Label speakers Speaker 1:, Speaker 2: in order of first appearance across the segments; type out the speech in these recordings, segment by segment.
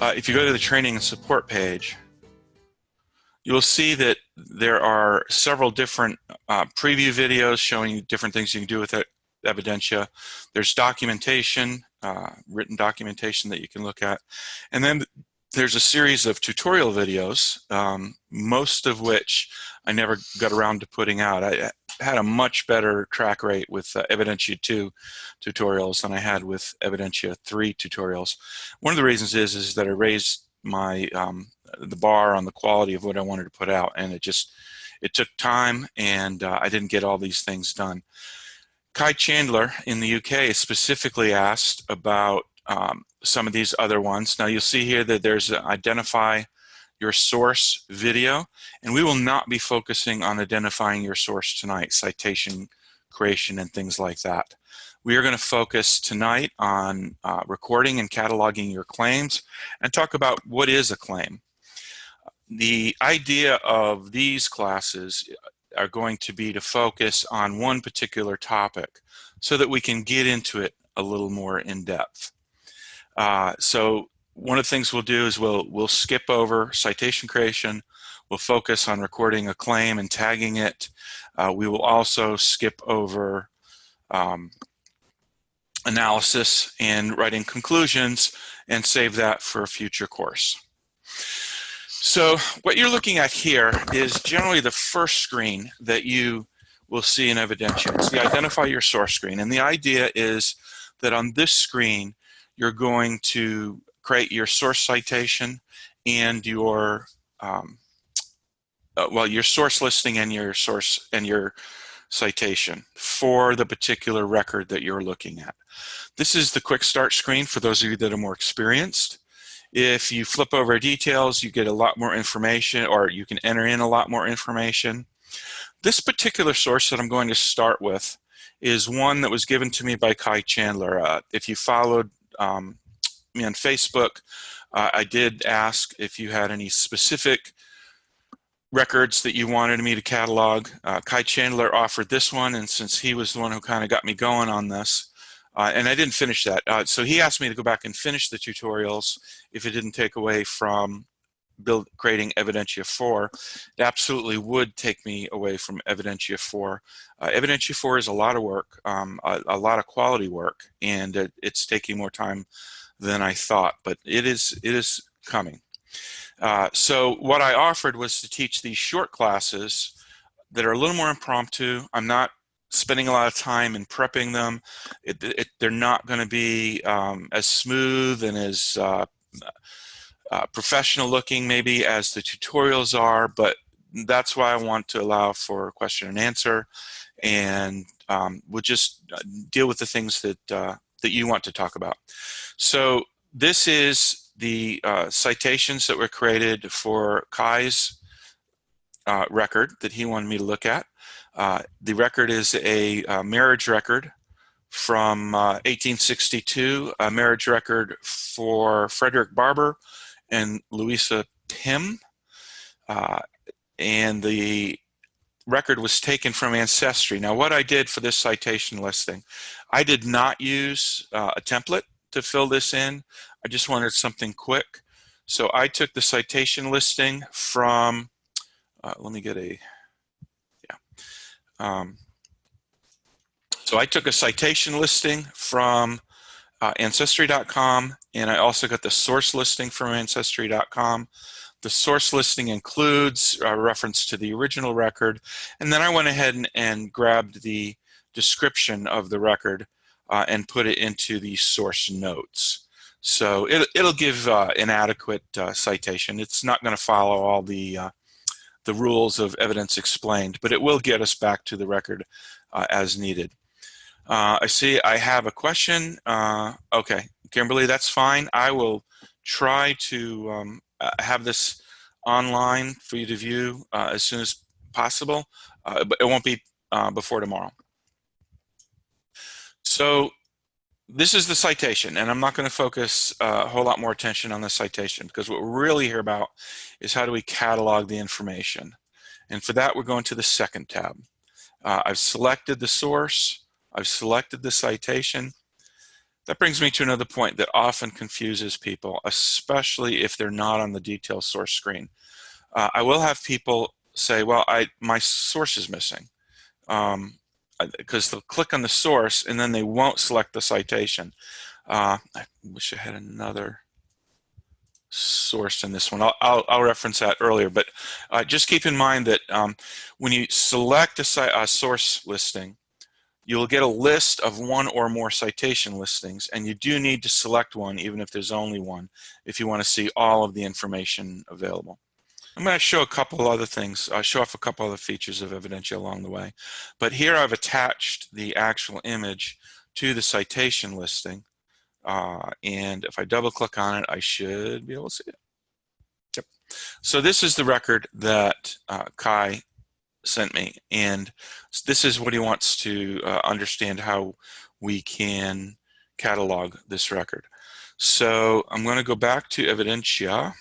Speaker 1: if you go to the training and support page, you will see that there are several different preview videos showing you different things you can do with Evidentia. There's documentation, written documentation that you can look at. And then there's a series of tutorial videos, most of which I never got around to putting out. I had a much better track rate with Evidentia 2 tutorials than I had with Evidentia 3 tutorials. One of the reasons is that I raised my the bar on the quality of what I wanted to put out, and it took time, and I didn't get all these things done. Kai Chandler in the UK specifically asked about some of these other ones. Now you'll see here that there's an identify your source video, and we will not be focusing on identifying your source tonight, citation creation and things like that. We are going to focus tonight on recording and cataloging your claims and talk about what is a claim. The idea of these classes are going to be to focus on one particular topic so that we can get into it a little more in depth. So one of the things we'll do is we'll skip over citation creation. We'll focus on recording a claim and tagging it. We will also skip over analysis and writing conclusions and save that for a future course. So what you're looking at here is generally the first screen that you will see in Evidentia. It's the identify your source screen, and the idea is that on this screen you're going to create your source citation and your your source listing and your source and your citation for the particular record that you're looking at. This is the quick start screen for those of you that are more experienced. If you flip over details, you get a lot more information, or you can enter in a lot more information. This particular source that I'm going to start with is one that was given to me by Kai Chandler. If you followed me on Facebook, I did ask if you had any specific records that you wanted me to catalog. Kai Chandler offered this one, and since he was the one who kind of got me going on this, and I didn't finish that. So he asked me to go back and finish the tutorials if it didn't take away from creating Evidentia 4. It absolutely would take me away from Evidentia 4. Evidentia 4 is a lot of work, a lot of quality work, and it's taking more time than I thought, but it is coming. So what I offered was to teach these short classes that are a little more impromptu. I'm not spending a lot of time in prepping them. They're not going to be as smooth and as professional looking maybe as the tutorials are, but that's why I want to allow for question and answer, and we'll just deal with the things that that you want to talk about. So this is the citations that were created for Kai's record that he wanted me to look at. The record is a marriage record from 1862, a marriage record for Frederick Barber and Louisa Pym, and the record was taken from Ancestry. Now what I did for this citation listing, I did not use a template to fill this in. I just wanted something quick. So I took the citation listing from, let me get a, so I took a citation listing from Ancestry.com, and I also got the source listing from Ancestry.com. The source listing includes a reference to the original record, and then I went ahead and grabbed the description of the record and put it into the source notes. So it'll give an adequate citation. It's not going to follow all the rules of evidence explained, but it will get us back to the record as needed. I see I have a question. Okay, Kimberly, that's fine. I will try to have this online for you to view as soon as possible, but it won't be before tomorrow. So this is the citation, and I'm not going to focus a whole lot more attention on the citation, because what we're really here about is how do we catalog the information. And for that, we're going to the second tab. I've selected the source. I've selected the citation. That brings me to another point that often confuses people, especially if they're not on the detail source screen. I will have people say, well, my source is missing, because they'll click on the source and then they won't select the citation. I wish I had another source in this one. I'll reference that earlier, but just keep in mind that when you select a source listing, you'll get a list of one or more citation listings, and you do need to select one even if there's only one if you want to see all of the information available. I'm going to show a couple other things. I'll show off a couple other features of Evidentia along the way. But here I've attached the actual image to the citation listing. And if I double click on it, I should be able to see it. Yep. So this is the record that Kai sent me, and this is what he wants to understand how we can catalog this record. So I'm going to go back to Evidentia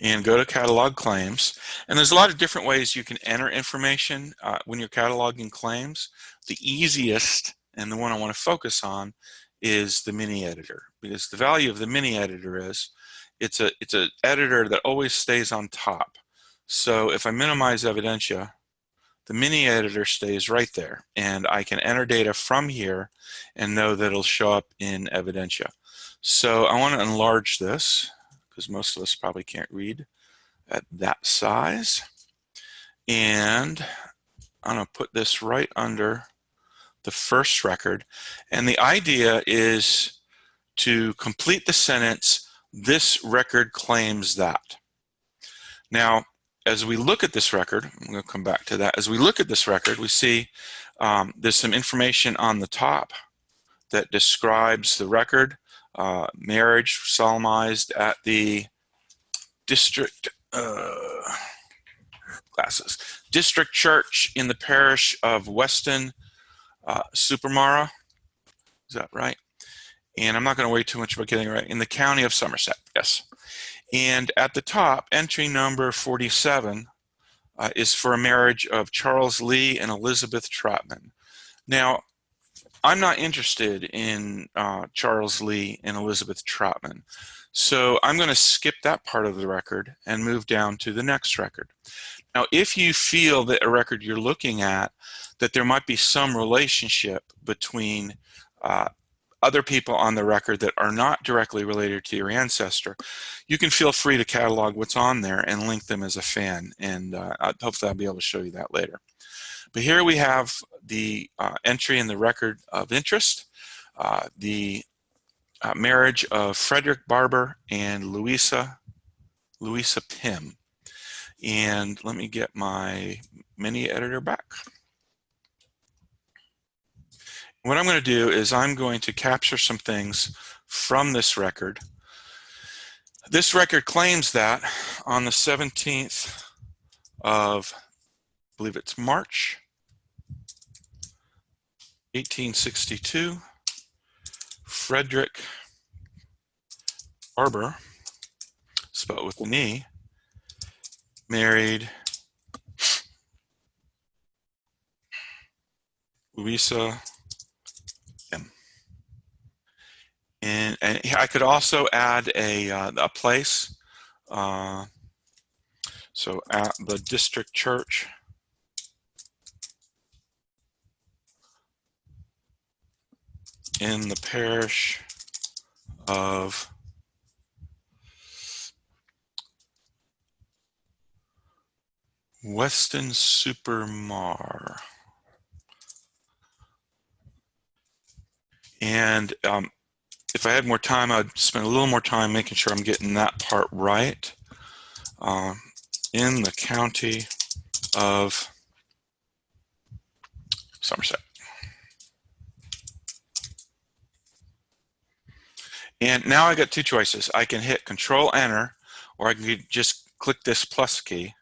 Speaker 1: and go to catalog claims, and there's a lot of different ways you can enter information when you're cataloging claims. The easiest and the one I want to focus on is the mini editor, because the value of the mini editor is it's an editor that always stays on top. So if I minimize Evidentia, the mini editor stays right there, and I can enter data from here and know that it'll show up in Evidentia. So I want to enlarge this because most of us probably can't read at that size, and I'm going to put this right under the first record, and the idea is to complete the sentence, "This record claims that." Now, as we look at this record, I'm going to come back to that. As we look at this record, we see there's some information on the top that describes the record, marriage solemnized at the district district church in the parish of Weston Supermara. Is that right? And I'm not going to worry too much about getting it right. In the county of Somerset, yes. And at the top, entry number 47 is for a marriage of Charles Lee and Elizabeth Trotman. Now, I'm not interested in Charles Lee and Elizabeth Trotman, so I'm going to skip that part of the record and move down to the next record. Now, if you feel that a record you're looking at, that there might be some relationship between other people on the record that are not directly related to your ancestor, you can feel free to catalog what's on there and link them as a fan, and hopefully I'll be able to show you that later. But here we have the entry in the record of interest, the marriage of Frederick Barber and Louisa Pym. And let me get my mini editor back. What I'm going to do is I'm going to capture some things from this record. This record claims that on the 17th of, I believe it's March, 1862, Frederick Barber, spelled with an E, married Louisa Pym. And I could also add a place. So at the district church in the parish of Weston Supermar. And if I had more time, I'd spend a little more time making sure I'm getting that part right. In the county of Somerset. And now I got two choices. I can hit Control-Enter, or I can just click this plus key.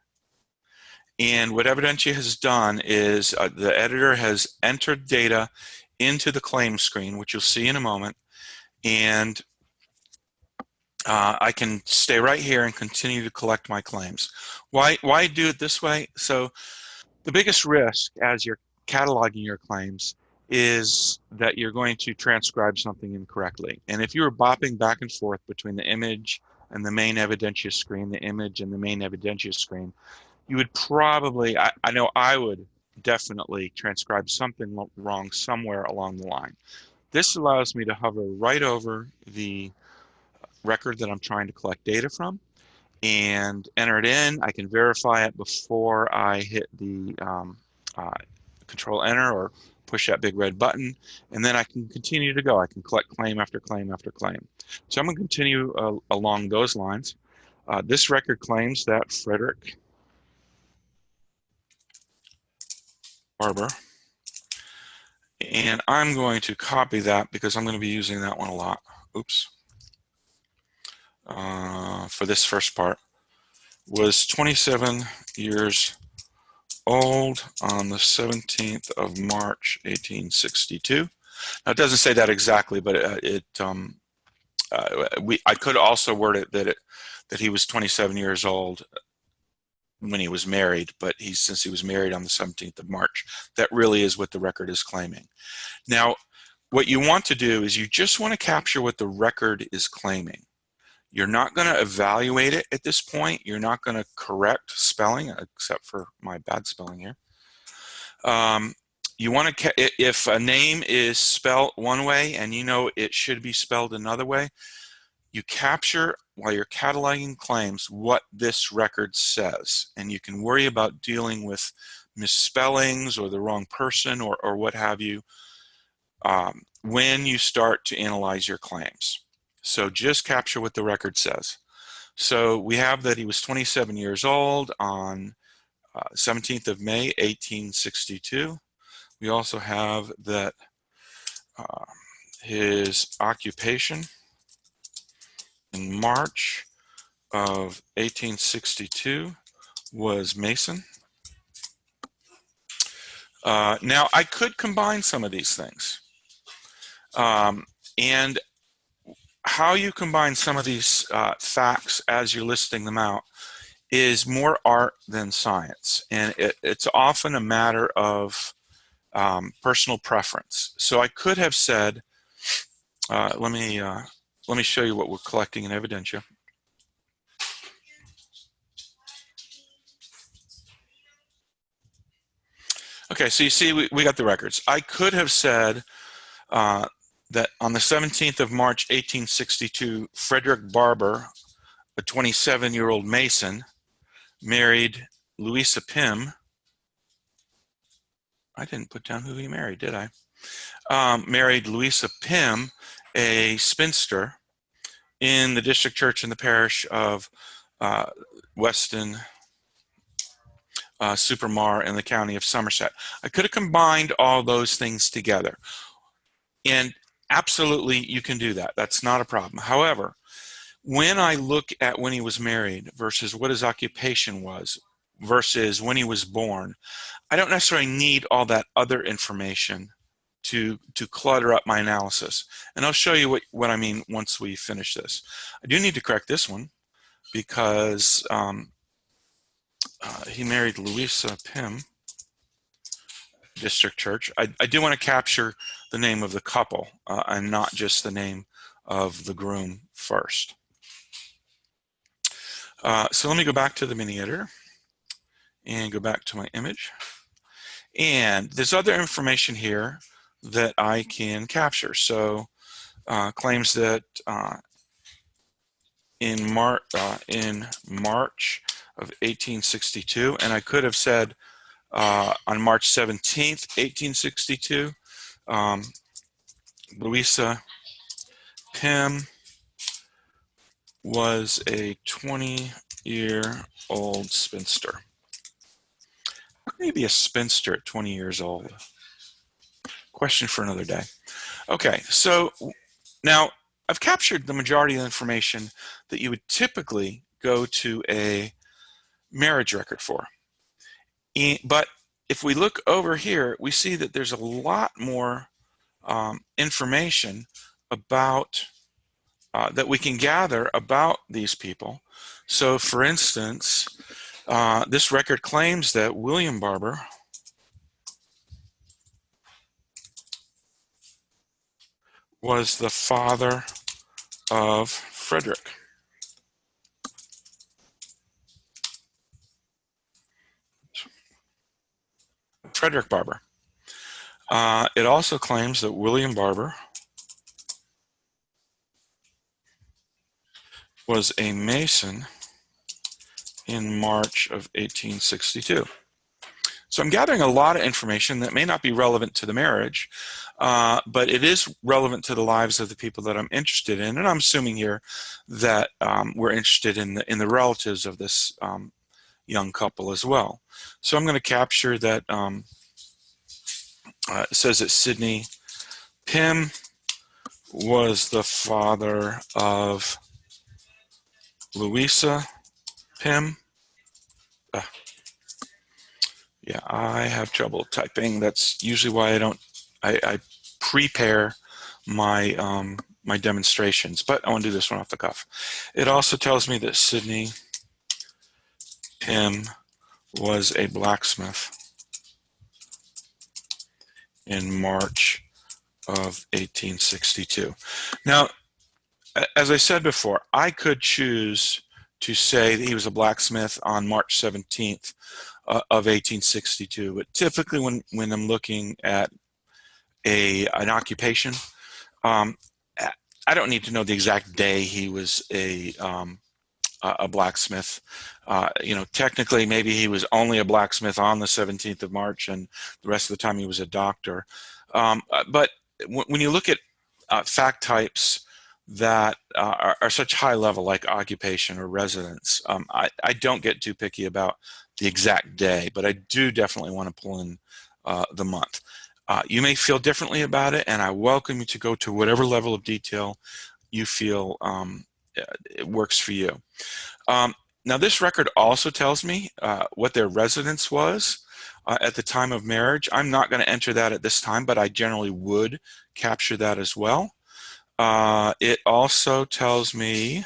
Speaker 1: And what Evidentia has done is the editor has entered data into the claim screen, which you'll see in a moment, and I can stay right here and continue to collect my claims. Why do it this way? So the biggest risk as you're cataloging your claims is that you're going to transcribe something incorrectly. And if you were bopping back and forth between the image and the main Evidentia screen, the image and the main Evidentia screen, you would probably, I know I would definitely transcribe something wrong somewhere along the line. This allows me to hover right over the record that I'm trying to collect data from and enter it in. I can verify it before I hit the Control Enter or push that big red button, and then I can continue to go. I can collect claim after claim after claim. So I'm going to continue along those lines. This record claims that Frederick Barber, and I'm going to copy that because I'm going to be using that one a lot. Oops. For this first part, was 27 years old on the 17th of March, 1862. Now, it doesn't say that exactly, but I could also word it that he was 27 years old when he was married, but since he was married on the 17th of March, that really is what the record is claiming. Now, what you want to do is you just want to capture what the record is claiming. You're not going to evaluate it at this point. You're not going to correct spelling, except for my bad spelling here. You want to, if a name is spelled one way and you know it should be spelled another way, you capture, while you're cataloging claims, what this record says. And you can worry about dealing with misspellings or the wrong person or what have you when you start to analyze your claims. So just capture what the record says. So we have that he was 27 years old on 17th of May, 1862. We also have that his occupation in March of 1862 was Mason. Now, I could combine some of these things. And how you combine some of these facts as you're listing them out is more art than science. And it's often a matter of personal preference. So I could have said, let me show you what we're collecting in Evidentia. Okay, so you see we got the records. I could have said that on the 17th of March, 1862, Frederick Barber, a 27-year-old Mason, married Louisa Pym. I didn't put down who he married, did I? Married Louisa Pym, a spinster, in the district church in the parish of Weston Supermar in the county of Somerset. I could have combined all those things together. And absolutely, you can do that. That's not a problem. However, when I look at when he was married versus what his occupation was versus when he was born, I don't necessarily need all that other information to clutter up my analysis. And I'll show you what I mean once we finish this. I do need to correct this one because he married Louisa Pym, district church. I do want to capture the name of the couple and not just the name of the groom first. So let me go back to the mini editor and go back to my image. And there's other information here that I can capture. So claims that in March of 1862, and I could have said on March 17th, 1862, Louisa Pym was a 20-year-old spinster. How can you be a spinster at 20 years old? Question for another day. Okay, so now I've captured the majority of the information that you would typically go to a marriage record for. But if we look over here, we see that there's a lot more information about that we can gather about these people. So for instance, this record claims that William Barber was the father of Frederick. Frederick Barber. It also claims that William Barber was a Mason in March of 1862. So I'm gathering a lot of information that may not be relevant to the marriage, but it is relevant to the lives of the people that I'm interested in. And I'm assuming here that we're interested in the relatives of this young couple as well. So I'm going to capture that. It says that Sidney Pym was the father of Louisa Pym. Yeah, I have trouble typing. That's usually why I prepare my my demonstrations, but I want to do this one off the cuff. It also tells me that Sidney Pym was a blacksmith in March of 1862. Now, as I said before, I could choose to say that he was a blacksmith on March 17th of 1862, but typically when I'm looking at an occupation, I don't need to know the exact day he was a blacksmith. Technically, maybe he was only a blacksmith on the 17th of March, and the rest of the time he was a doctor. But when you look at fact types that are such high level, like occupation or residence, I don't get too picky about the exact day, but I do definitely want to pull in the month. You may feel differently about it, and I welcome you to go to whatever level of detail you feel it works for you. Now, this record also tells me what their residence was at the time of marriage. I'm not going to enter that at this time, but I generally would capture that as well. It also tells me,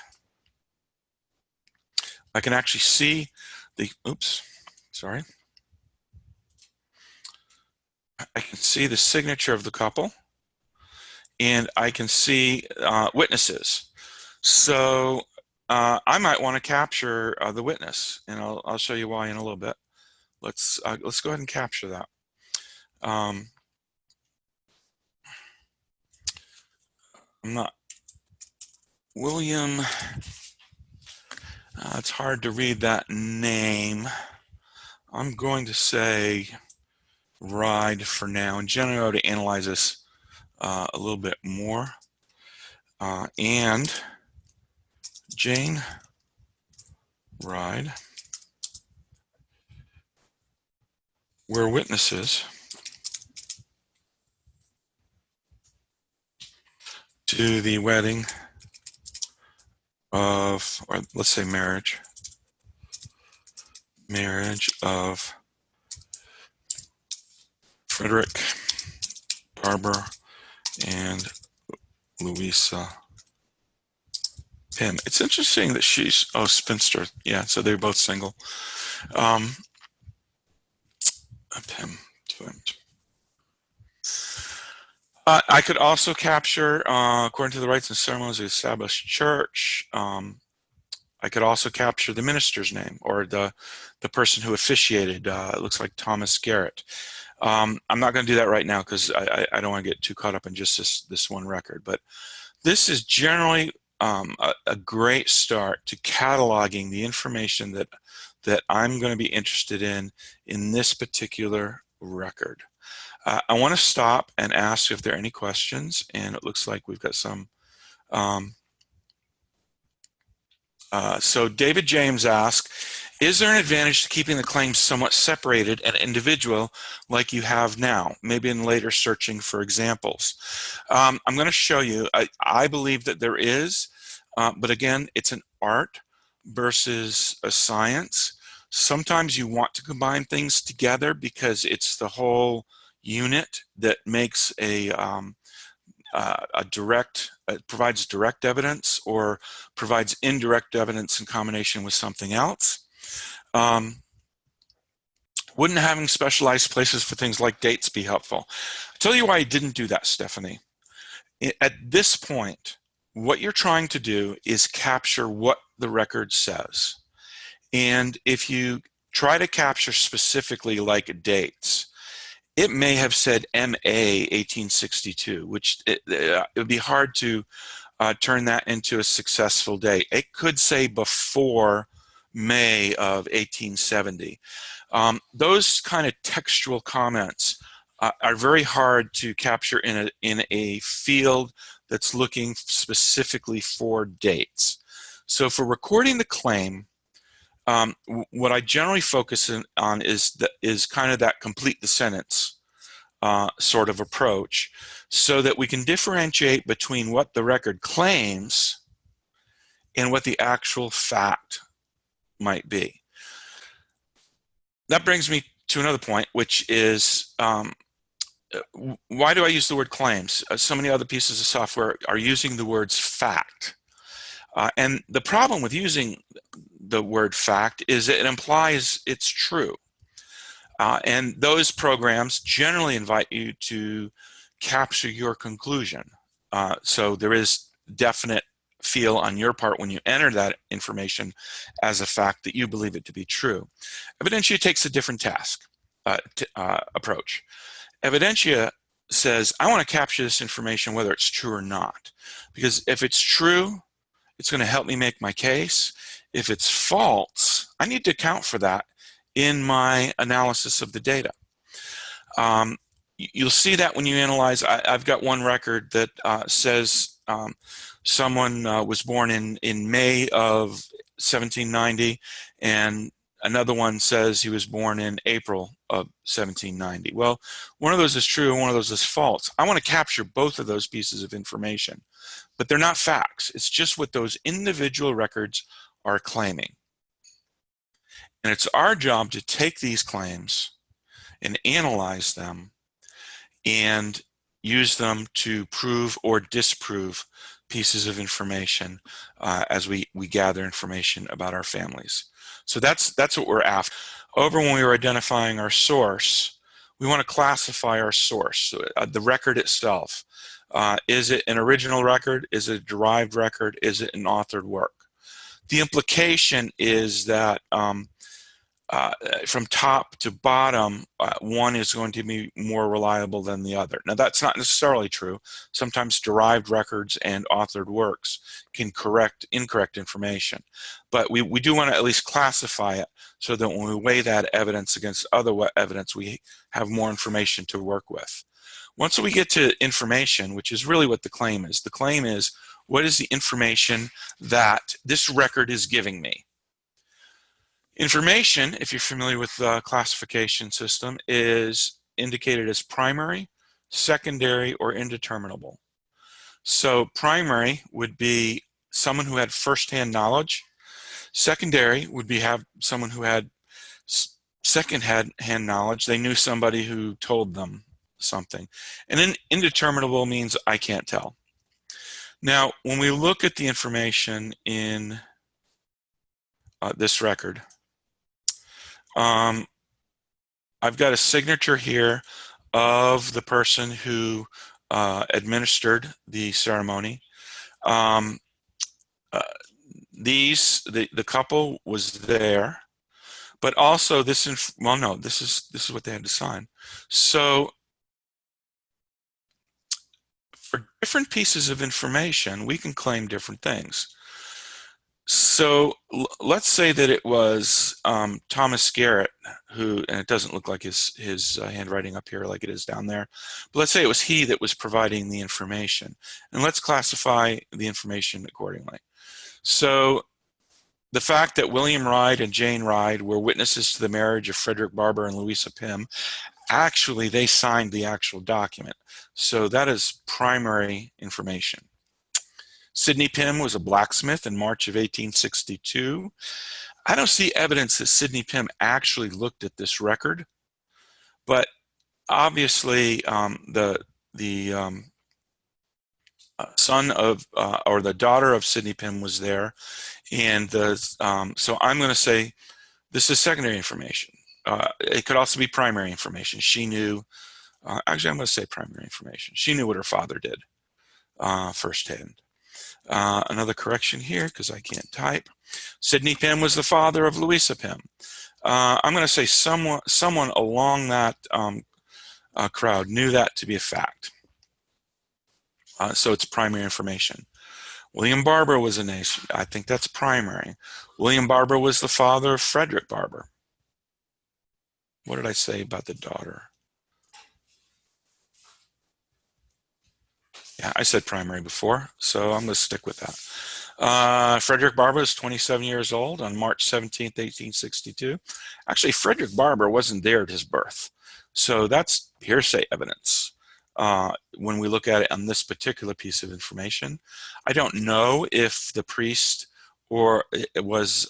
Speaker 1: I can actually see the, I can see the signature of the couple, and I can see witnesses. So I might want to capture the witness, and I'll show you why in a little bit. Let's go ahead and capture that. I'm not William. It's hard to read that name. I'm going to say Ride for now, and generally to analyze this a little bit more. And Jane Ride were witnesses to the wedding of, or let's say marriage of Frederick Barber and Louisa Pym. It's interesting that she's, spinster. Yeah, so they're both single. Pym. I could also capture, according to the rites and ceremonies of the established church, I could also capture the minister's name, or the person who officiated. It looks like Thomas Garrett. I'm not going to do that right now because I don't want to get too caught up in just this one record. But this is generally a great start to cataloging the information that I'm going to be interested in this particular record. I want to stop and ask if there are any questions, and it looks like we've got some. So David James asks, is there an advantage to keeping the claims somewhat separated and individual like you have now, maybe in later searching for examples? I'm going to show you. I believe that there is, but again, it's an art versus a science. Sometimes you want to combine things together because it's the whole unit that makes provides direct evidence or provides indirect evidence in combination with something else. Wouldn't having specialized places for things like dates be helpful? I'll tell you why I didn't do that, Stephanie. At this point, what you're trying to do is capture what the record says. And if you try to capture specifically like dates, it may have said MA 1862, which it would be hard to turn that into a successful date. It could say before May of 1870. Those kind of textual comments are very hard to capture in a field that's looking specifically for dates. So for recording the claim, what I generally focus on is kind of that complete the sentence sort of approach, so that we can differentiate between what the record claims and what the actual fact might be. That brings me to another point, which is why do I use the word claims? So many other pieces of software are using the words fact. And the problem with using the word fact is it implies it's true. And those programs generally invite you to capture your conclusion. So there is definite feel on your part when you enter that information as a fact that you believe it to be true. Evidentia takes a different approach. Evidentia says, I want to capture this information whether it's true or not. Because if it's true, it's going to help me make my case. If it's false, I need to account for that in my analysis of the data. You'll see that when you analyze. I've got one record that says someone was born in May of 1790, and another one says he was born in April of 1790. Well, one of those is true and one of those is false. I want to capture both of those pieces of information, but they're not facts. It's just what those individual records are claiming. And it's our job to take these claims and analyze them and use them to prove or disprove pieces of information as we gather information about our families. So that's what we're after. Over when we were identifying our source, we want to classify our source, the record itself. Is it an original record? Is it a derived record? Is it an authored work? The implication is that from top to bottom, one is going to be more reliable than the other. Now, that's not necessarily true. Sometimes derived records and authored works can correct incorrect information. But we do want to at least classify it so that when we weigh that evidence against other evidence, we have more information to work with. Once we get to information, which is really what the claim is what is the information that this record is giving me? Information, if you're familiar with the classification system, is indicated as primary, secondary, or indeterminable. So primary would be someone who had firsthand knowledge. Secondary would be someone who had second-hand knowledge. They knew somebody who told them something. And then indeterminable means I can't tell. Now, when we look at the information in this record, I've got a signature here of the person who administered the ceremony. The couple was there, but also this is what they had to sign. So for different pieces of information, we can claim different things. So let's say that it was Thomas Garrett who, and it doesn't look like his handwriting up here like it is down there, but let's say it was he that was providing the information. And let's classify the information accordingly. So the fact that William Ride and Jane Ride were witnesses to the marriage of Frederick Barber and Louisa Pym, actually they signed the actual document. So that is primary information. Sidney Pym was a blacksmith in March of 1862. I don't see evidence that Sidney Pym actually looked at this record, but obviously the son of or the daughter of Sidney Pym was there, and so I'm going to say this is secondary information. It could also be primary information. She knew. Actually, I'm going to say primary information. She knew what her father did. firsthand. Another correction here because I can't type. Sidney Pym was the father of Louisa Pym. I'm going to say someone along that crowd knew that to be a fact. So it's primary information. William Barber was a nation. I think that's primary. William Barber was the father of Frederick Barber. What did I say about the daughter? Yeah, I said primary before, so I'm going to stick with that. Frederick Barber was 27 years old on March 17th, 1862. Actually, Frederick Barber wasn't there at his birth, so that's hearsay evidence. When we look at it on this particular piece of information, I don't know if the priest or it was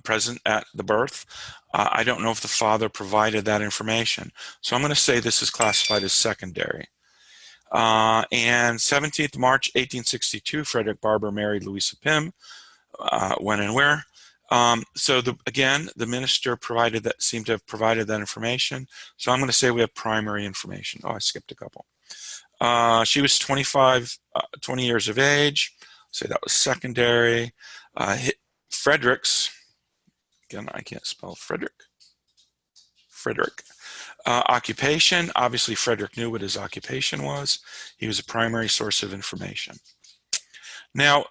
Speaker 1: present at the birth. I don't know if the father provided that information, so I'm going to say this is classified as secondary. And 17th March 1862, Frederick Barber married Louisa Pym. When and where? So again, the minister seemed to have provided that information. So I'm going to say we have primary information. Oh, I skipped a couple. She was 20 years of age. Say that was secondary. Frederick's, again, I can't spell Frederick. Occupation, obviously Frederick knew what his occupation was. He was a primary source of information. Now,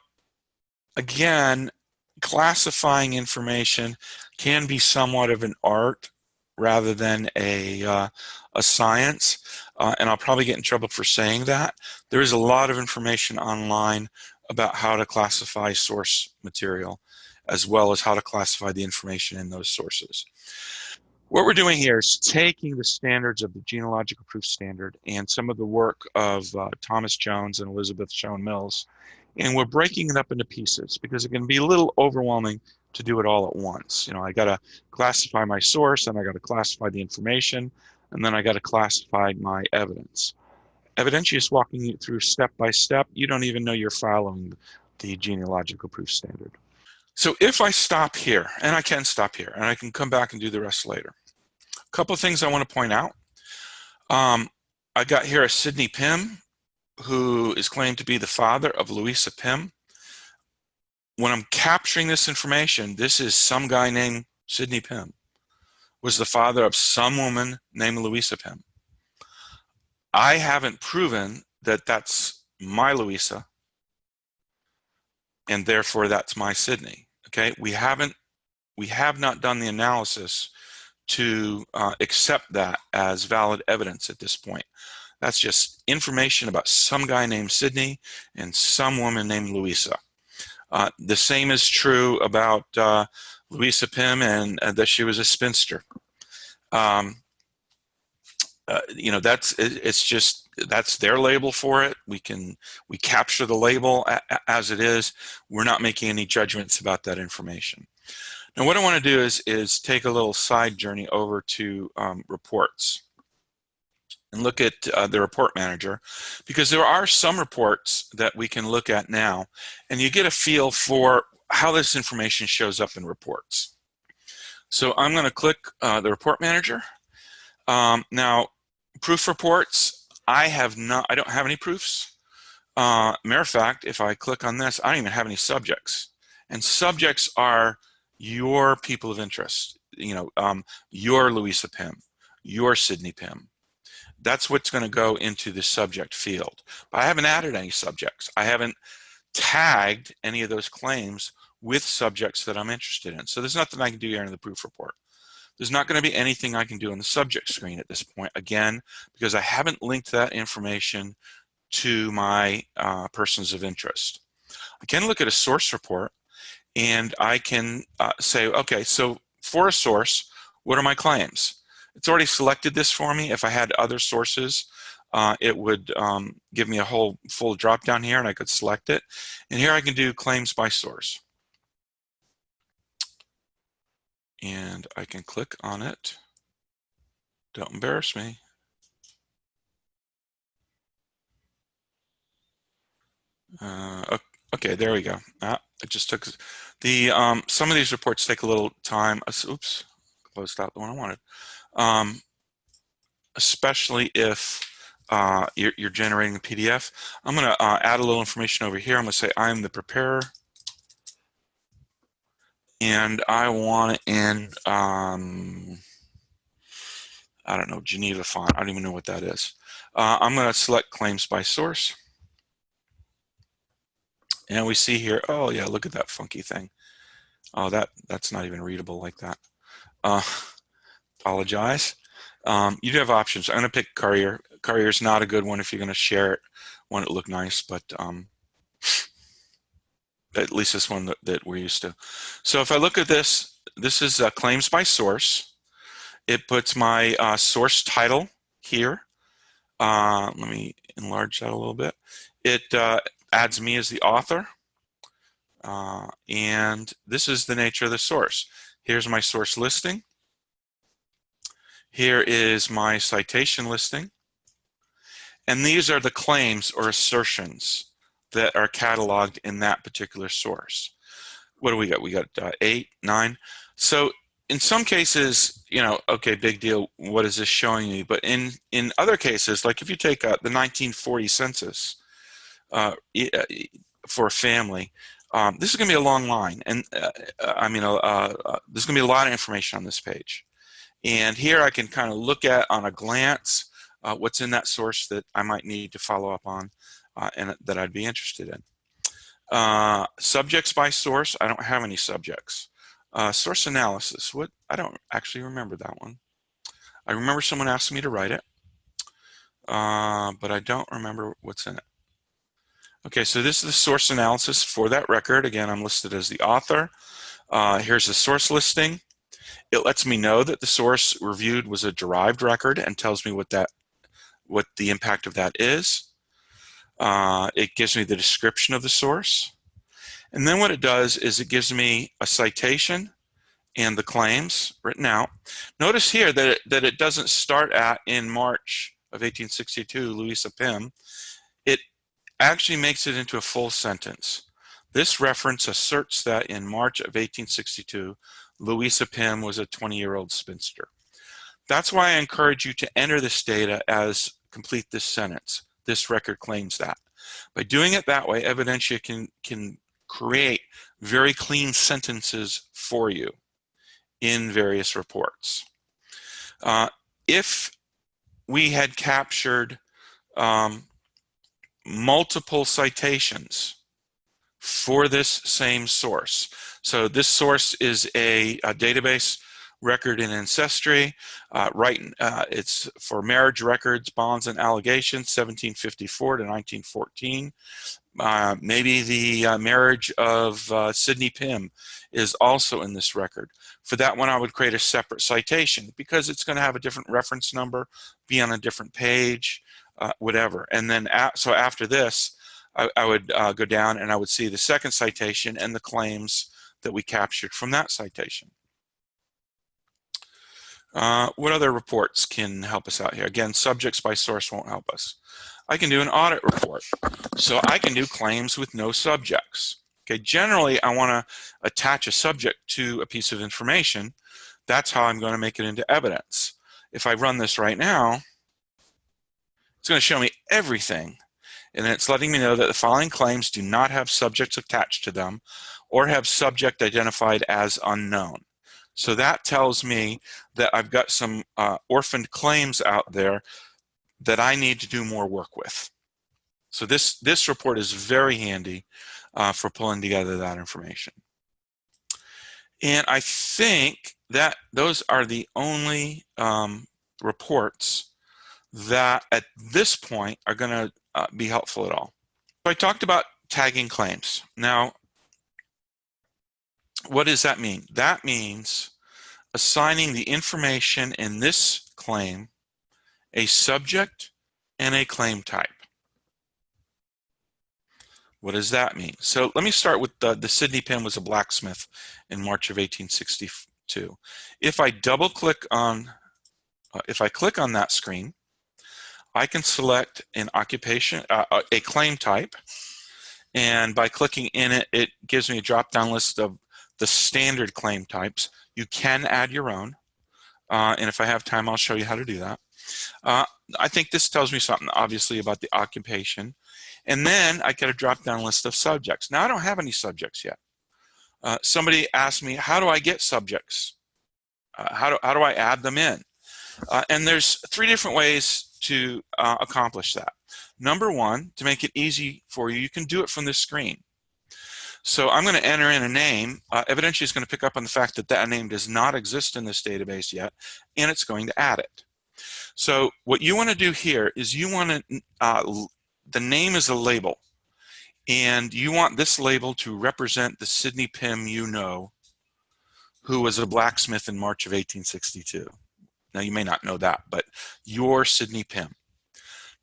Speaker 1: again, classifying information can be somewhat of an art rather than a science, and I'll probably get in trouble for saying that. There is a lot of information online about how to classify source material, as well as how to classify the information in those sources. What we're doing here is taking the standards of the genealogical proof standard and some of the work of Thomas Jones and Elizabeth Schoen Mills, and we're breaking it up into pieces because it can be a little overwhelming to do it all at once. You know, I got to classify my source, and I got to classify the information, and then I got to classify my evidence. Evidentia is walking you through step by step. You don't even know you're following the genealogical proof standard. So if I stop here, and I can stop here, and I can come back and do the rest later. A couple of things I want to point out. I got here a Sidney Pym, who is claimed to be the father of Louisa Pym. When I'm capturing this information, this is some guy named Sidney Pym, was the father of some woman named Louisa Pym. I haven't proven that that's my Louisa, and therefore that's my Sidney. Okay, we have not done the analysis to accept that as valid evidence at this point. That's just information about some guy named Sidney and some woman named Louisa. The same is true about Louisa Pym and that she was a spinster. You know, that's their label for it. We capture the label as it is. We're not making any judgments about that information. Now, what I want to do is take a little side journey over to reports and look at the report manager, because there are some reports that we can look at now, and you get a feel for how this information shows up in reports. So I'm going to click the report manager. Now, proof reports, I don't have any proofs. Matter of fact, if I click on this, I don't even have any subjects. And subjects are your people of interest. You know, your Louisa Pym, your Sidney Pym. That's what's going to go into the subject field. But I haven't added any subjects. I haven't tagged any of those claims with subjects that I'm interested in. So there's nothing I can do here in the proof report. There's not going to be anything I can do on the subject screen at this point, again, because I haven't linked that information to my persons of interest. I can look at a source report, and I can say, okay, so for a source, what are my claims? It's already selected this for me. If I had other sources, it would give me a whole full drop down here, and I could select it. And here I can do claims by source. And I can click on it. Don't embarrass me. Okay, there we go. It just took the some of these reports take a little time. Oops, closed out the one I wanted. Especially if you're generating the PDF. I'm going to add a little information over here. I'm going to say I'm the preparer, and I want it in, I don't know, Geneva font. I don't even know what that is. I'm going to select claims by source. And we see here, oh yeah, look at that funky thing. Oh, that's not even readable like that. Apologize. You do have options. I'm going to pick Courier. Courier is not a good one if you're going to share it. Want it to look nice, but at least this one that we're used to. So if I look at this, this is claims by source. It puts my source title here. Let me enlarge that a little bit. It adds me as the author. And this is the nature of the source. Here's my source listing. Here is my citation listing. And these are the claims or assertions that are cataloged in that particular source. What do we got? We got 8, 9. So in some cases, you know, okay, big deal, what is this showing you? But in other cases, like if you take the 1940 census for a family, this is going to be a long line. And there's going to be a lot of information on this page. And here I can kind of look at on a glance what's in that source that I might need to follow up on and that I'd be interested in. Subjects by source, I don't have any subjects. Source analysis, I don't actually remember that one. I remember someone asked me to write it, but I don't remember what's in it. Okay, so this is the source analysis for that record. Again, I'm listed as the author. Here's the source listing. It lets me know that the source reviewed was a derived record and tells me what the impact of that is. It gives me the description of the source. And then what it does is it gives me a citation and the claims written out. Notice here that it doesn't start at in March of 1862, Louisa Pym. It actually makes it into a full sentence. This reference asserts that in March of 1862, Louisa Pym was a 20-year-old spinster. That's why I encourage you to enter this data as complete this sentence. This record claims that. By doing it that way, Evidentia can create very clean sentences for you in various reports. If we had captured multiple citations for this same source, so this source is a database record in Ancestry, it's for marriage records, bonds, and allegations, 1754 to 1914. Maybe the marriage of Sidney Pym is also in this record. For that one, I would create a separate citation because it's going to have a different reference number, be on a different page, whatever. And then, so after this, I would go down and I would see the second citation and the claims that we captured from that citation. What other reports can help us out here? Again, subjects by source won't help us. I can do an audit report. So I can do claims with no subjects. Okay, generally I want to attach a subject to a piece of information. That's how I'm going to make it into evidence. If I run this right now, it's going to show me everything. And it's letting me know that the following claims do not have subjects attached to them or have subject identified as unknown. So that tells me that I've got some orphaned claims out there that I need to do more work with. So this report is very handy for pulling together that information. And I think that those are the only reports that at this point are going to be helpful at all. So I talked about tagging claims. Now, what does that mean? That means assigning the information in this claim a subject and a claim type. What does that mean? So let me start with the Sidney Pym was a blacksmith in March of 1862. If I double click on, if I click on that screen, I can select an occupation, a claim type, and by clicking in it, it gives me a drop-down list of the standard claim types. You can add your own, and if I have time, I'll show you how to do that. I think this tells me something, obviously, about the occupation. And then I get a drop-down list of subjects. Now, I don't have any subjects yet. Somebody asked me, how do I get subjects? How do I add them in? And there's 3 different ways to accomplish that. Number 1, to make it easy for you, you can do it from this screen. So I'm going to enter in a name. Evidentia is going to pick up on the fact that that name does not exist in this database yet, and it's going to add it. So what you want to do here is you want to, the name is a label, and you want this label to represent the Sidney Pym you know, who was a blacksmith in March of 1862. Now, you may not know that, but you're Sidney Pym.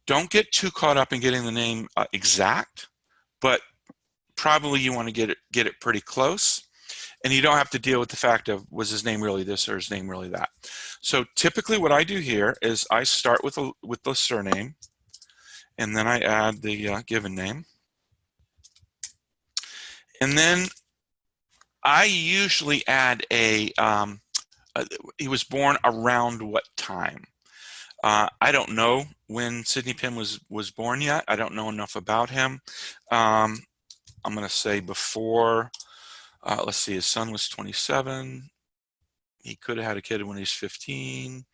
Speaker 1: Don't get too caught up in getting the name exact, but probably you want to get it pretty close, and you don't have to deal with the fact of, was his name really this or his name really that. So typically what I do here is I start with the surname, and then I add the given name. And then I usually add he was born around what time. I don't know when Sidney Pym was born yet. I don't know enough about him. I'm going to say before, let's see, his son was 27. He could have had a kid when he was 15.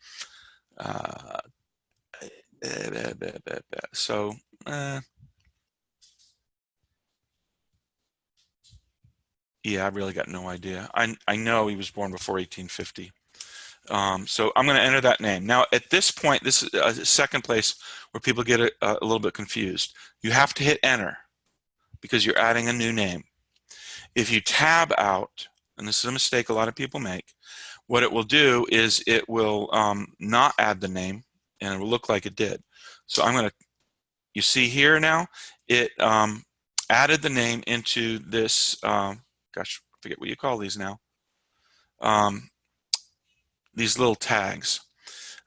Speaker 1: So, yeah, I really got no idea. I know he was born before 1850. So I'm going to enter that name. Now, at this point, this is a second place where people get a little bit confused. You have to hit enter because you're adding a new name. If you tab out, and this is a mistake a lot of people make, what it will do is it will not add the name, and it will look like it did. So I'm going to, you see here now, it added the name into this, gosh, I forget what you call these now. These little tags.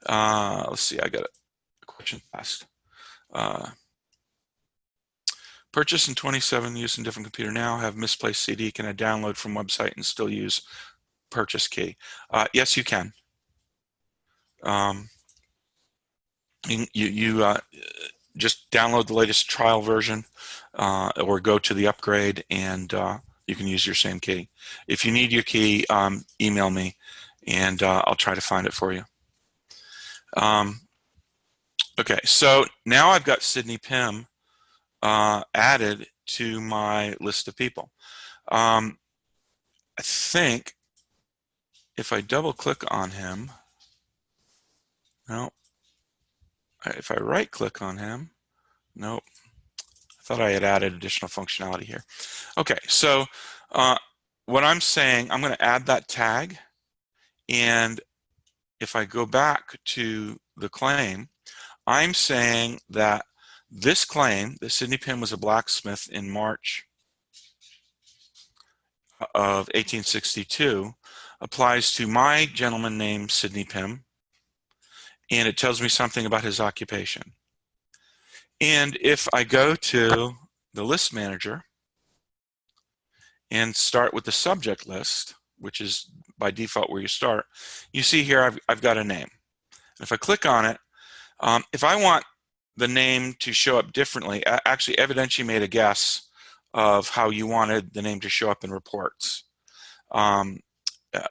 Speaker 1: Let's see, I got a question asked. Purchase in 27, use in different computer now, have misplaced CD. Can I download from website and still use purchase key? Yes, you can. You just download the latest trial version or go to the upgrade, and you can use your same key. If you need your key, email me, and I'll try to find it for you. Okay, so now I've got Sidney Pym added to my list of people. I think if I double click on him, no, if I right click on him, nope. I thought I had added additional functionality here. Okay, so what I'm saying, I'm going to add that tag, and if I go back to the claim, I'm saying that this claim, that Sidney Pym was a blacksmith in March of 1862, applies to my gentleman named Sidney Pym, and it tells me something about his occupation. And if I go to the list manager and start with the subject list, which is by default where you start, you see here I've got a name. If I click on it, if I want the name to show up differently, actually Evidentia made a guess of how you wanted the name to show up in reports,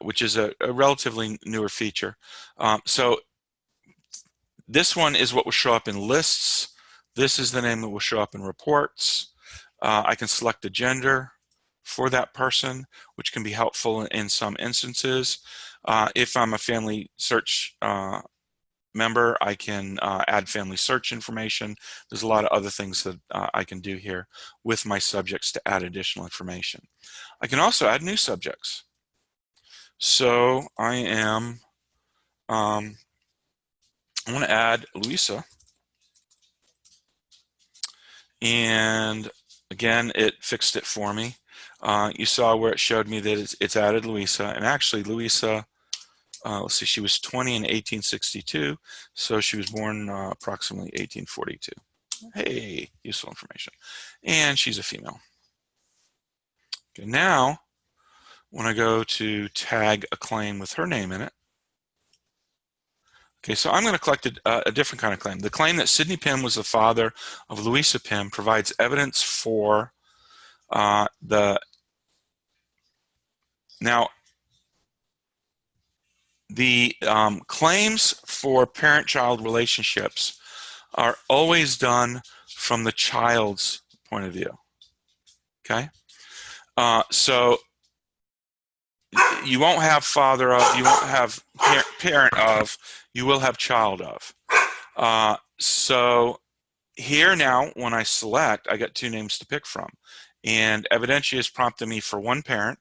Speaker 1: which is a relatively newer feature. So this one is what will show up in lists. This is the name that will show up in reports. I can select a gender for that person, which can be helpful in some instances. If I'm a family search member, I can add family search information. There's a lot of other things that I can do here with my subjects to add additional information. I can also add new subjects. So I am, I want to add Louisa. And again, it fixed it for me. You saw where it showed me that it's added Louisa, and actually Louisa, let's see, she was 20 in 1862, so she was born approximately 1842. Hey, useful information. And she's a female. Okay, now, when I go to tag a claim with her name in it, Okay, so I'm going to collect a different kind of claim. The claim that Sidney Pym was the father of Louisa Pym provides evidence for now the claims for parent-child relationships are always done from the child's point of view. Okay, so you won't have father of, you won't have parent of, you will have child of. So here now, when I select, I got two names to pick from. And Evidentia is prompting me for one parent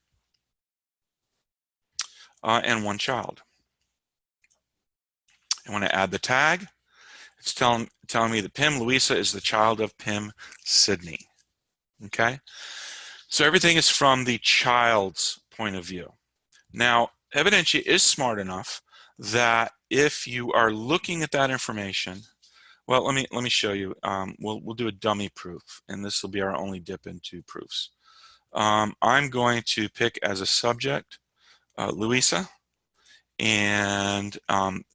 Speaker 1: and one child. And when I add the tag, it's telling me that Pym Louisa is the child of Pym Sidney. Okay? So everything is from the child's point of view. Now, Evidentia is smart enough that if you are looking at that information, well, let me show you. We'll do a dummy proof, and this will be our only dip into proofs. I'm going to pick as a subject Louisa, and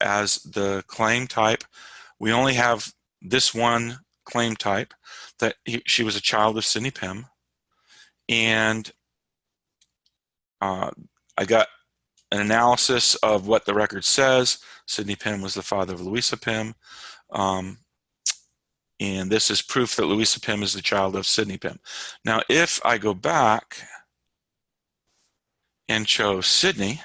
Speaker 1: as the claim type, we only have this one claim type, that she was a child of Sidney Pym, and I got an analysis of what the record says. Sidney Pym was the father of Louisa Pym. And this is proof that Louisa Pym is the child of Sidney Pym. Now, if I go back and chose Sidney,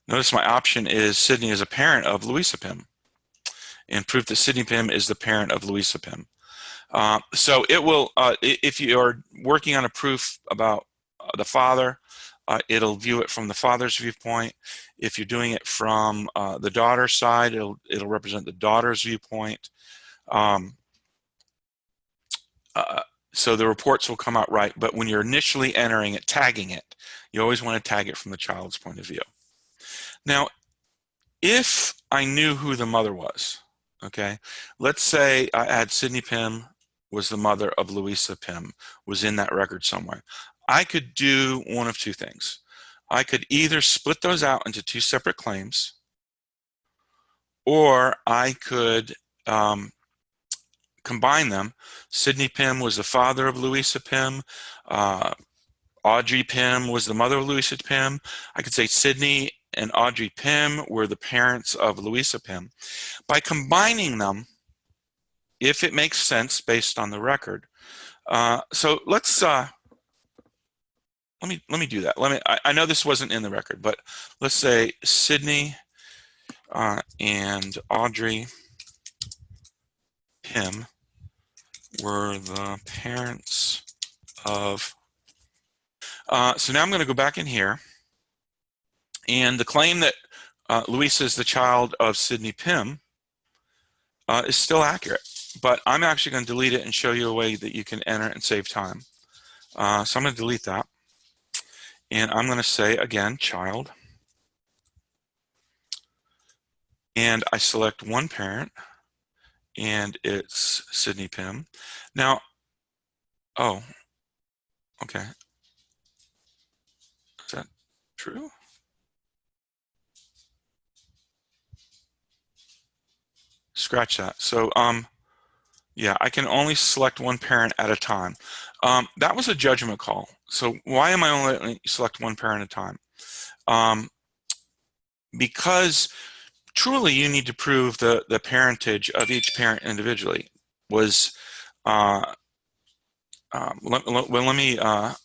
Speaker 1: notice my option is Sidney is a parent of Louisa Pym, and proof that Sidney Pym is the parent of Louisa Pym. So it will, if you are working on a proof about the father, it'll view it from the father's viewpoint. If you're doing it from the daughter's side, it'll represent the daughter's viewpoint. So the reports will come out right, but when you're initially entering it, tagging it, you always want to tag it from the child's point of view. Now, if I knew who the mother was, okay, let's say I had Sidney Pym was the mother of Louisa Pym, was in that record somewhere. I could do one of two things. I could either split those out into two separate claims, or I could combine them. Sidney Pym was the father of Louisa Pym. Audrey Pym was the mother of Louisa Pym. I could say Sidney and Audrey Pym were the parents of Louisa Pym. By combining them, if it makes sense based on the record. So let's let me do that. I know this wasn't in the record, but let's say Sidney and Audrey Pym were the parents of. So now I'm going to go back in here, and the claim that Louisa is the child of Sidney Pym is still accurate, but I'm actually going to delete it and show you a way that you can enter it and save time. So I'm going to delete that, and I'm going to say again child, and I select one parent, and it's Sidney Pym. Now, oh, okay, is that true? Scratch that. So yeah, I can only select one parent at a time. That was a judgment call. So why am I only select one parent at a time? Because truly you need to prove the parentage of each parent individually. Was let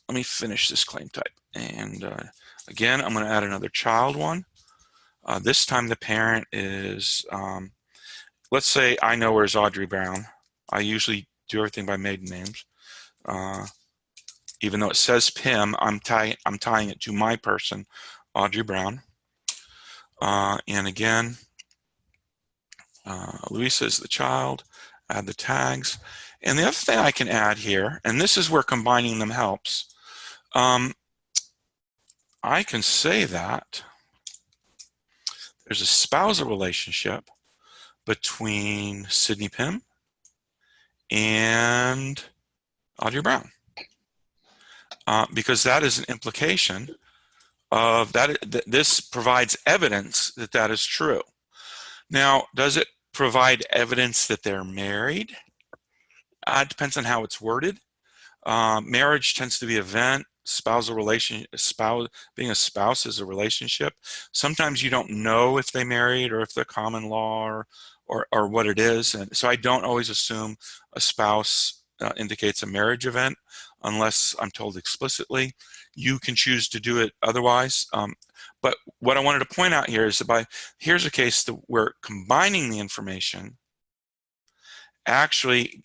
Speaker 1: me finish this claim type, and again I'm going to add another child one. This time the parent is let's say I know where's Audrey Brown. I usually do everything by maiden names. Even though it says Pym, I'm tying it to my person, Audrey Brown. And again, Louisa is the child. Add the tags. And the other thing I can add here, and this is where combining them helps, I can say that there's a spousal relationship between Sidney Pym and Audrey Brown, because that is an implication of that. This provides evidence that that is true. Now, does it provide evidence that they're married? It depends on how it's worded. Marriage tends to be an event. Spousal relation, being a spouse is a relationship. Sometimes you don't know if they married or if they're common law or what it is. And so I don't always assume a spouse indicates a marriage event unless I'm told explicitly. You can choose to do it otherwise. But what I wanted to point out here is that here's a case where combining the information actually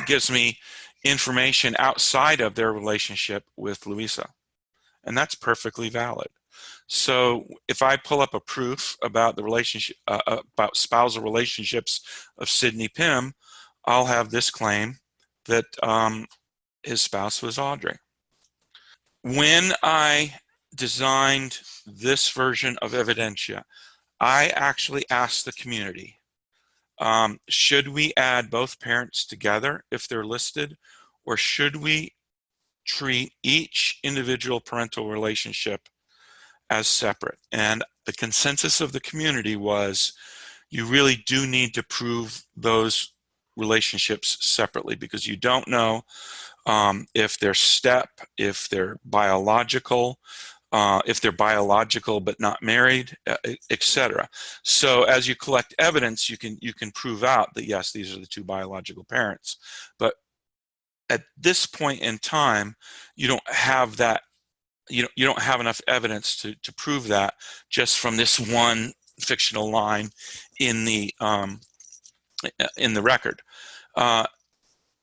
Speaker 1: gives me information outside of their relationship with Louisa, and that's perfectly valid. So if I pull up a proof about the relationship, about spousal relationships of Sidney Pym, I'll have this claim that his spouse was Audrey. When I designed this version of Evidentia, I actually asked the community, should we add both parents together if they're listed, or should we treat each individual parental relationship as separate? And the consensus of the community was you really do need to prove those relationships separately, because you don't know if they're step, if they're biological but not married, etc. So as you collect evidence, you can prove out that yes, these are the two biological parents. But at this point in time, you don't have that. You don't have enough evidence to prove that just from this one fictional line in the record,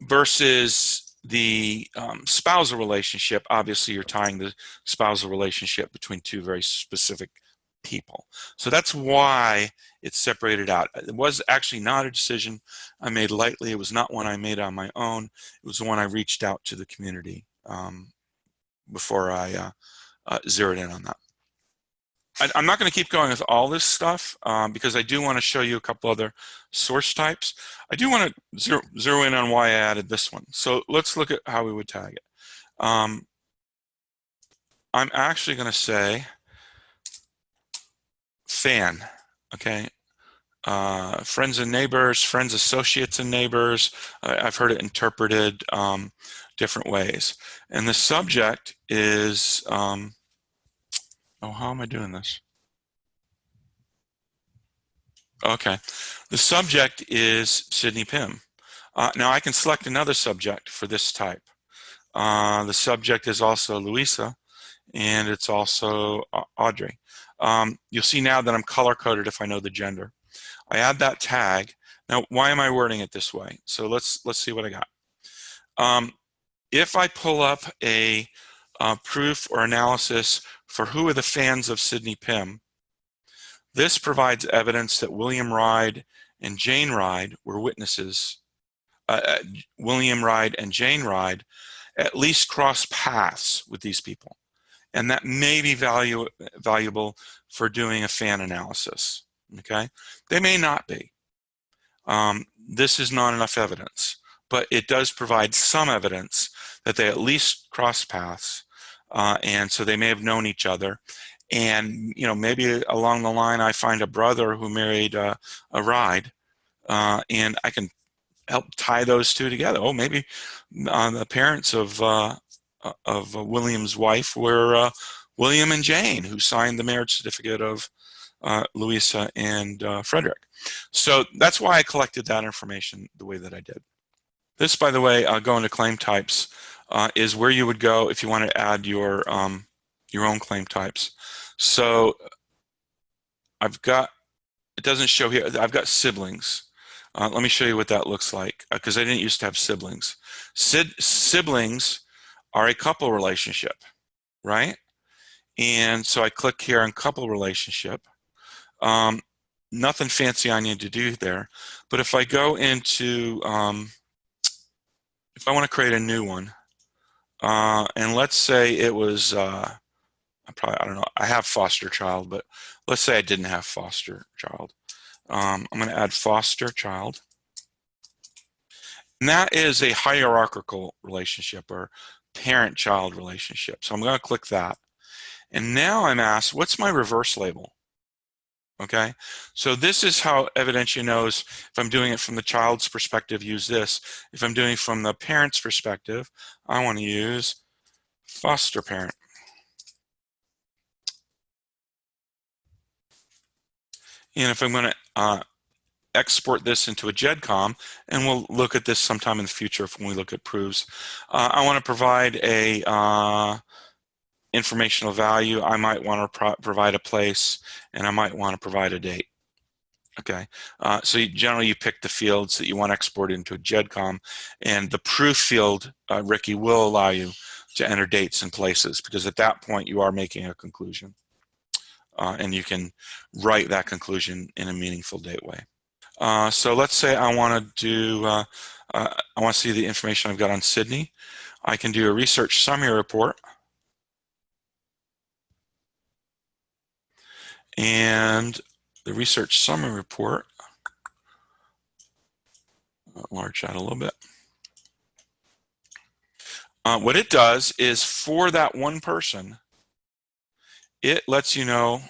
Speaker 1: versus the spousal relationship. Obviously, you're tying the spousal relationship between two very specific people. So that's why it's separated out. It was actually not a decision I made lightly. It was not one I made on my own. It was the one I reached out to the community before I zeroed in on that. I'm not going to keep going with all this stuff because I do want to show you a couple other source types. I do want to zero in on why I added this one. So let's look at how we would tag it. I'm actually going to say fan, okay? Friends and neighbors, friends, associates, and neighbors. I've heard it interpreted different ways. And the subject is, oh, how am I doing this? Okay, the subject is Sidney Pym. Now I can select another subject for this type. The subject is also Louisa, and it's also Audrey. You'll see now that I'm color-coded if I know the gender. I add that tag. Now, why am I wording it this way? So let's see what I got. If I pull up a proof or analysis for who are the fans of Sidney Pym, this provides evidence that William Ride and Jane Ride were witnesses. William Ride and Jane Ride at least cross paths with these people. And that may be valuable for doing a fan analysis. Okay, they may not be. This is not enough evidence, but it does provide some evidence that they at least cross paths, and so they may have known each other. And maybe along the line I find a brother who married a Ride, and I can help tie those two together. Oh, maybe the parents of William's wife were William and Jane, who signed the marriage certificate of Louisa and Frederick. So that's why I collected that information the way that I did. This, by the way, going to claim types, is where you would go if you want to add your own claim types. So I've got, it doesn't show here, I've got siblings. Let me show you what that looks like, because I didn't used to have siblings. Siblings are a couple relationship, right? And so I click here on couple relationship. Nothing fancy I need to do there. But if I go into, if I want to create a new one, and let's say it was, I don't know, I have foster child, but let's say I didn't have foster child. I'm going to add foster child. And that is a hierarchical relationship or parent-child relationship. So I'm going to click that. And now I'm asked, what's my reverse label? Okay, so this is how Evidentia knows if I'm doing it from the child's perspective, use this. If I'm doing it from the parent's perspective, I want to use foster parent. And if I'm going to export this into a GEDCOM, and we'll look at this sometime in the future when we look at proofs, I want to provide a informational value. I might want to provide a place, and I might want to provide a date. Okay, so generally you pick the fields that you want to export into a GEDCOM, and the proof field, Ricky, will allow you to enter dates and places, because at that point you are making a conclusion, and you can write that conclusion in a meaningful date way. So let's say I want to do, I want to see the information I've got on Sydney. I can do a research summary report. And the research summary report, I'll enlarge that a little bit. What it does is, for that one person, it lets you know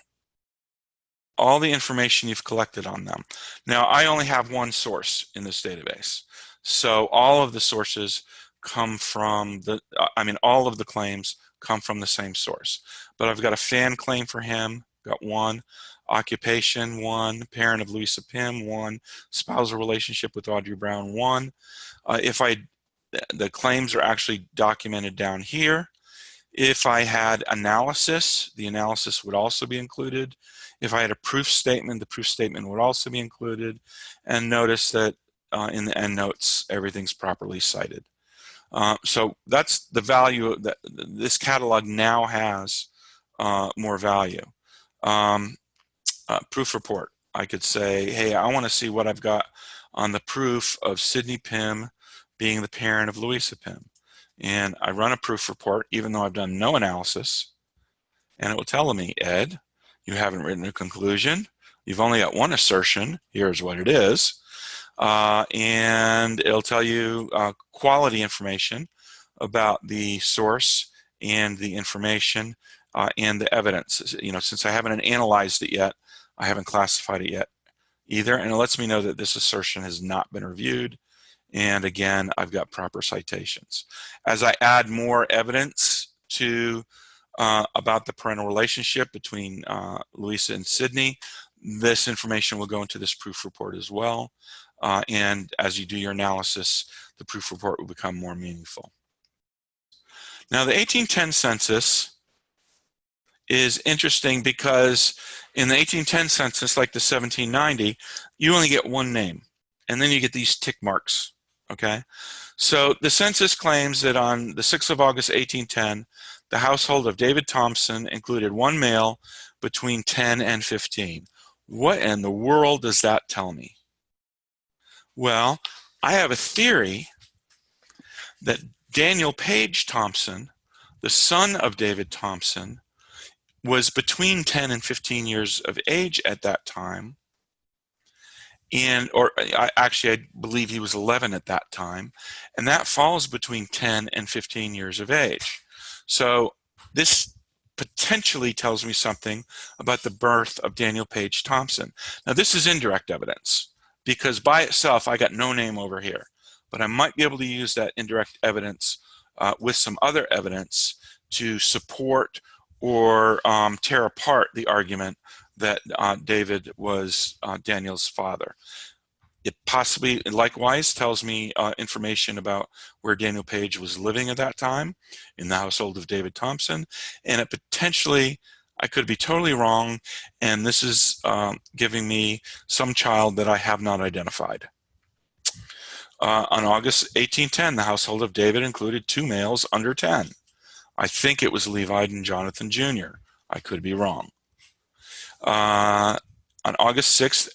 Speaker 1: all the information you've collected on them. Now, I only have one source in this database, so all of the sources come from the, all of the claims come from the same source. But I've got a fan claim for him, got one, occupation, one, parent of Louisa Pym, one, spousal relationship with Audrey Brown, one. The claims are actually documented down here. If I had analysis, the analysis would also be included. If I had a proof statement, the proof statement would also be included. And notice that in the endnotes, everything's properly cited. So that's the value that this catalog now has. More value. Proof report. I could say, hey, I want to see what I've got on the proof of Sydney Pym being the parent of Louisa Pym. And I run a proof report, even though I've done no analysis, and it will tell me, Ed, you haven't written a conclusion. You've only got one assertion. Here's what it is. And it'll tell you quality information about the source and the information and the evidence. You know, since I haven't analyzed it yet, I haven't classified it yet either, and it lets me know that this assertion has not been reviewed. And again, I've got proper citations. As I add more evidence to about the parental relationship between Louisa and Sydney, this information will go into this proof report as well. And as you do your analysis, the proof report will become more meaningful. Now, the 1810 census is interesting because in the 1810 census, like the 1790, you only get one name, and then you get these tick marks. Okay, so the census claims that on the 6th of August 1810, the household of David Thompson included one male between 10 and 15. What in the world does that tell me? Well, I have a theory that Daniel Page Thompson, the son of David Thompson, was between 10 and 15 years of age at that time. I believe he was 11 at that time, and that falls between 10 and 15 years of age. So this potentially tells me something about the birth of Daniel Page Thompson. Now, this is indirect evidence, because by itself I got no name over here, but I might be able to use that indirect evidence with some other evidence to support or tear apart the argument that David was Daniel's father. It possibly likewise tells me information about where Daniel Page was living at that time in the household of David Thompson, and it potentially, I could be totally wrong, and this is giving me some child that I have not identified. On August 1810, the household of David included two males under 10. I think it was Levi and Jonathan Jr. I could be wrong. On August 6th,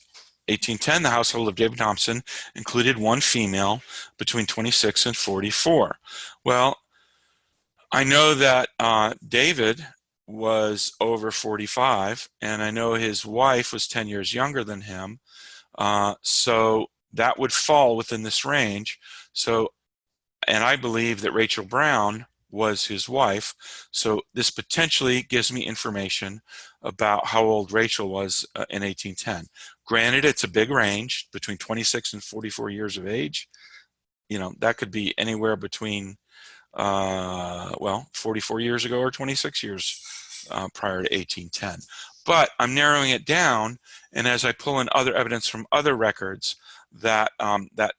Speaker 1: 1810, the household of David Thompson included one female between 26 and 44. Well, I know that David was over 45, and I know his wife was 10 years younger than him. So that would fall within this range. So, and I believe that Rachel Brown was his wife. So this potentially gives me information about how old Rachel was in 1810. Granted, it's a big range between 26 and 44 years of age. You know, that could be anywhere between, well, 44 years ago or 26 years prior to 1810. But I'm narrowing it down, and as I pull in other evidence from other records, that that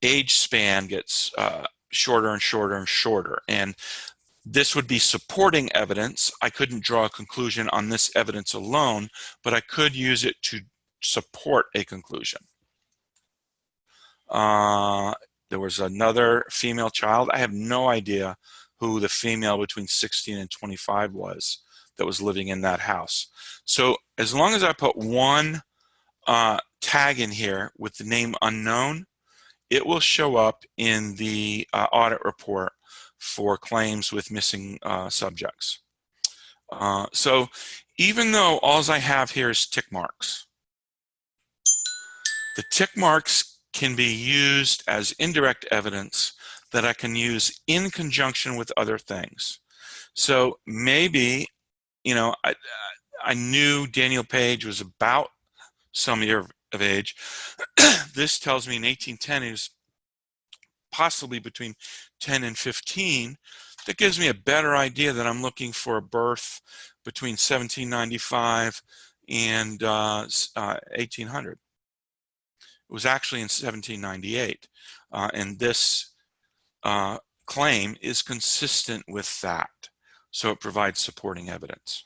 Speaker 1: age span gets shorter and shorter and shorter. And this would be supporting evidence. I couldn't draw a conclusion on this evidence alone, but I could use it to support a conclusion. There was another female child. I have no idea who the female between 16 and 25 was that was living in that house. So as long as I put one tag in here with the name unknown, it will show up in the audit report for claims with missing subjects. So even though all I have here is tick marks, the tick marks can be used as indirect evidence that I can use in conjunction with other things. So maybe, you know, I knew Daniel Page was about some year of age. This tells me in 1810 he was possibly between 10 and 15. That gives me a better idea that I'm looking for a birth between 1795 and 1800. It was actually in 1798, and this claim is consistent with that, so it provides supporting evidence.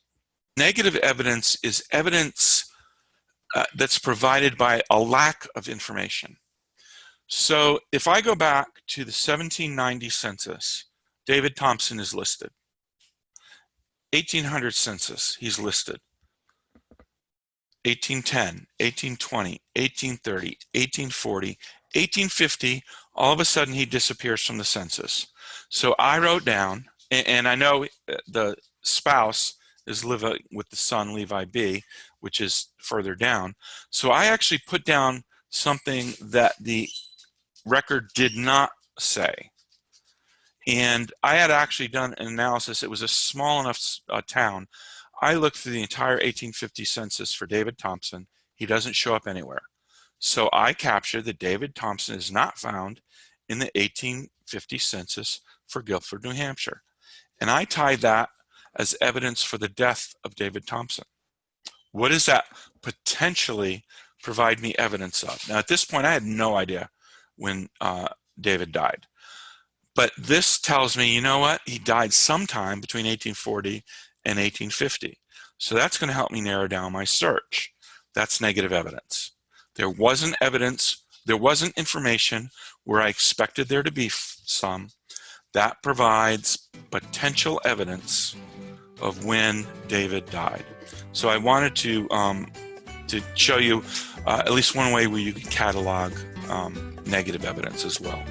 Speaker 1: Negative evidence is evidence that's provided by a lack of information. So if I go back to the 1790 census, David Thompson is listed. 1800 census, he's listed. 1810, 1820, 1830, 1840, 1850, all of a sudden he disappears from the census. So I wrote down, and I know the spouse is living with the son Levi B, which is further down. So I actually put down something that the record did not say. And I had actually done an analysis. It was a small enough town. I looked through the entire 1850 census for David Thompson. He doesn't show up anywhere. So I captured that David Thompson is not found in the 1850 census for Guilford, New Hampshire. And I tied that as evidence for the death of David Thompson. What does that potentially provide me evidence of? Now, at this point, I had no idea when David died. But this tells me, you know what? He died sometime between 1840 and 1850. So that's going to help me narrow down my search. That's negative evidence. There wasn't evidence, there wasn't information where I expected there to be some. That provides potential evidence of when David died. So I wanted to show you at least one way where you can catalog negative evidence as well.